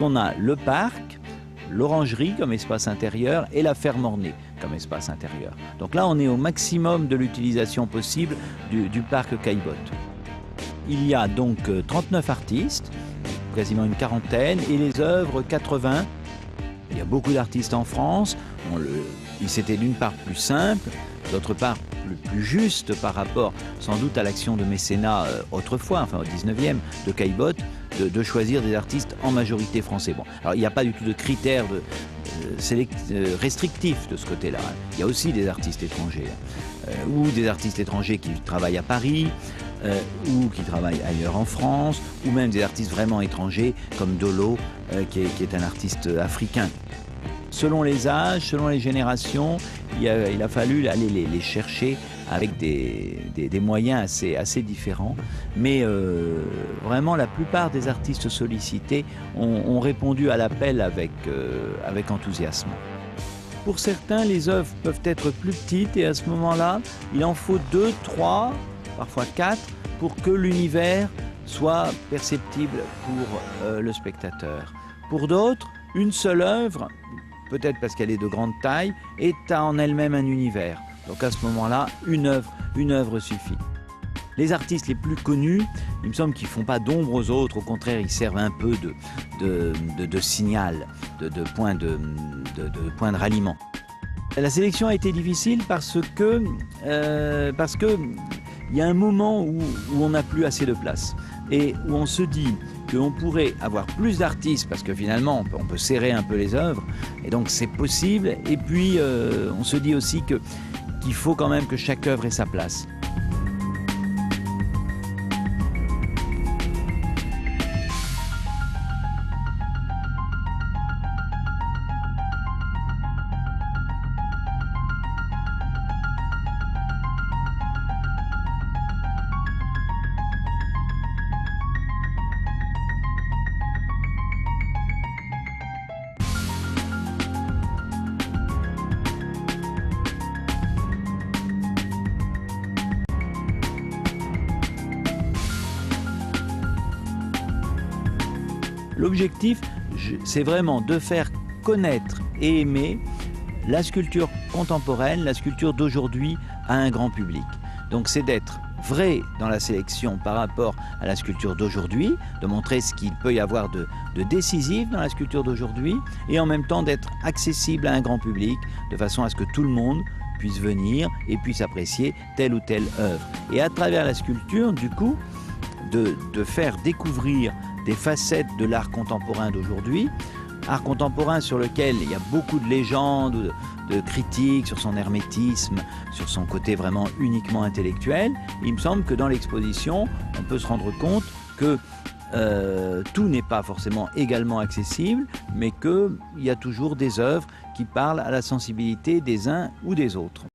puisqu'on a le parc, l'orangerie comme espace intérieur et la ferme ornée comme espace intérieur. Donc là, on est au maximum de l'utilisation possible du parc Caillebotte. Il y a donc 39 artistes, quasiment une quarantaine, et les œuvres 80. Il y a beaucoup d'artistes en France. C'était d'une part plus simple, d'autre part plus juste par rapport sans doute à l'action de mécénat autrefois, enfin au 19e, de Caillebotte, de choisir des artistes en majorité français. Bon, alors il n'y a pas du tout de critères restrictifs de ce côté-là. Il y a aussi des artistes étrangers, ou des artistes étrangers qui travaillent à Paris, ou qui travaillent ailleurs en France, ou même des artistes vraiment étrangers comme Dolo, qui est un artiste africain. Selon les âges, selon les générations, il a fallu aller les chercher avec des moyens assez différents. Mais vraiment, la plupart des artistes sollicités ont répondu à l'appel avec enthousiasme. Pour certains, les œuvres peuvent être plus petites et à ce moment-là, il en faut 2, 3, parfois 4, pour que l'univers soit perceptible pour le spectateur. Pour d'autres, une seule œuvre, peut-être parce qu'elle est de grande taille, est en elle-même un univers. Donc à ce moment-là, une œuvre suffit. Les artistes les plus connus, il me semble qu'ils ne font pas d'ombre aux autres, au contraire, ils servent un peu de signal, de point de ralliement. La sélection a été difficile parce que il y a un moment où on n'a plus assez de place et où on se dit qu'on pourrait avoir plus d'artistes parce que finalement on peut serrer un peu les œuvres et donc c'est possible, et puis on se dit aussi qu'il faut quand même que chaque œuvre ait sa place. L'objectif, c'est vraiment de faire connaître et aimer la sculpture contemporaine, la sculpture d'aujourd'hui à un grand public. Donc c'est d'être vrai dans la sélection par rapport à la sculpture d'aujourd'hui, de montrer ce qu'il peut y avoir de décisif dans la sculpture d'aujourd'hui, et en même temps d'être accessible à un grand public, de façon à ce que tout le monde puisse venir et puisse apprécier telle ou telle œuvre. Et à travers la sculpture, du coup, de faire découvrir des facettes de l'art contemporain d'aujourd'hui, art contemporain sur lequel il y a beaucoup de légendes, de critiques sur son hermétisme, sur son côté vraiment uniquement intellectuel. Il me semble que dans l'exposition, on peut se rendre compte que tout n'est pas forcément également accessible, mais qu'il y a toujours des œuvres qui parlent à la sensibilité des uns ou des autres.